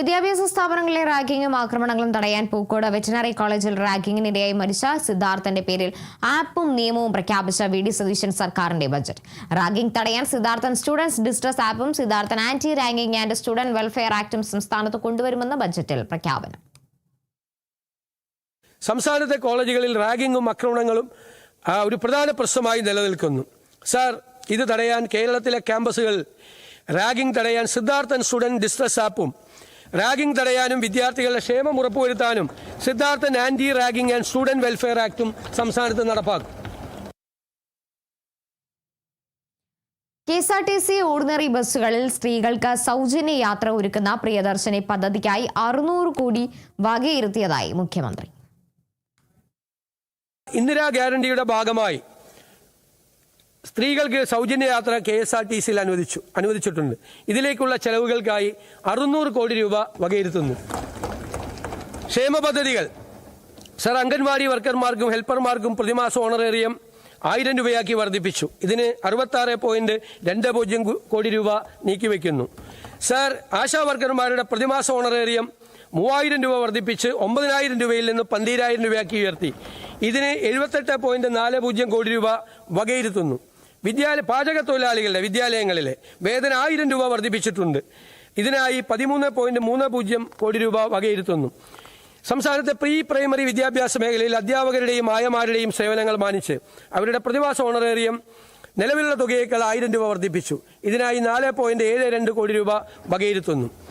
വിദ്യാഭ്യാസ സ്ഥാപനങ്ങളിലെ റാഗിങ്ങും ആക്രമണങ്ങളും തടയാൻ പൂക്കോട് വെറ്റിനറി കോളേജിൽ റാഗിങ്ങിനിരയായി മരിച്ച സിദ്ധാർത്ഥന്റെ പേരിൽ ആപ്പും നിയമവും പ്രഖ്യാപിച്ച വി ഡി സതീശൻ സർക്കാരിന്റെ ബജറ്റ്. റാഗിംഗ് തടയാൻ സിദ്ധാർത്ഥൻ സ്റ്റുഡൻസ് ഡിസ്ട്രസ് ആപ്പും Siddharthan anti ragging and student welfare ആക്ടും സംസ്ഥാനത്ത് കൊണ്ടുവരുമെന്ന് ബജറ്റിൽ പ്രഖ്യാപനം. സംസ്ഥാനത്തെ കോളേജുകളിൽ റാഗിങ്ങും ആക്രമണങ്ങളും ഒരു പ്രധാന പ്രശ്നമായി നിലനിൽക്കുന്നു. സാർ, ഇത് തടയാൻ കേരളത്തിലെ ക്യാമ്പസുകൾ റാഗിംഗ് തടയാൻ സിദ്ധാർത്ഥൻ സ്റ്റുഡന്റ് ഡിസ്ട്രസ് ആപ്പും റാഗിംഗ് തടയാനും വിദ്യാർത്ഥികളുടെ ക്ഷേമം ഉറപ്പുവരുത്താനും Siddharthan anti ragging and student welfare ആക്ടും സംസ്ഥാനത്ത് നടപ്പാക്കും. KSRTC ഓർഡിനറി ബസ്സുകളിൽ സ്ത്രീകൾക്ക് സൗജന്യ യാത്ര ഒരുക്കുന്ന പ്രിയദർശിനി പദ്ധതിക്കായി 600 കോടി വകയിരുത്തിയതായി മുഖ്യമന്ത്രി. ഇന്ദിരാ ഗ്യാരണ്ടിയുടെ ഭാഗമായി സ്ത്രീകൾക്ക് സൗജന്യ യാത്ര KSRTCയിൽ അനുവദിച്ചിട്ടുണ്ട്. ഇതിലേക്കുള്ള ചെലവുകൾക്കായി 600 കോടി രൂപ വകയിരുത്തുന്നു. ക്ഷേമ പദ്ധതികൾ സർ, അംഗൻവാടി വർക്കർമാർക്കും ഹെൽപ്പർമാർക്കും പ്രതിമാസ ഓണറേറിയം 1000 രൂപയാക്കി വർദ്ധിപ്പിച്ചു. ഇതിന് 66.20 കോടി രൂപ നീക്കിവെക്കുന്നു. സർ, ആശാ വർക്കർമാരുടെ പ്രതിമാസ ഓണറേറിയം 3000 രൂപ വർദ്ധിപ്പിച്ച് 9000 രൂപയിൽ നിന്ന് 12000 രൂപയാക്കി ഉയർത്തി. ഇതിന് 78.40 കോടി രൂപ വകയിരുത്തുന്നു. പാചക തൊഴിലാളികളുടെ വിദ്യാലയങ്ങളിലെ വേതനം 1000 രൂപ വർദ്ധിപ്പിച്ചിട്ടുണ്ട്. ഇതിനായി 13.30 കോടി രൂപ വകയിരുത്തുന്നു. സംസ്ഥാനത്തെ പ്രീ പ്രൈമറി വിദ്യാഭ്യാസ മേഖലയിൽ അധ്യാപകരുടെയും ആയമാരുടെയും സേവനങ്ങൾ മാനിച്ച് അവരുടെ പ്രതിമാസ ഓണറേറിയം നിലവിലുള്ള തുകയേക്കാൾ 1000 രൂപ വർദ്ധിപ്പിച്ചു. ഇതിനായി 4.72 കോടി രൂപ വകയിരുത്തുന്നു.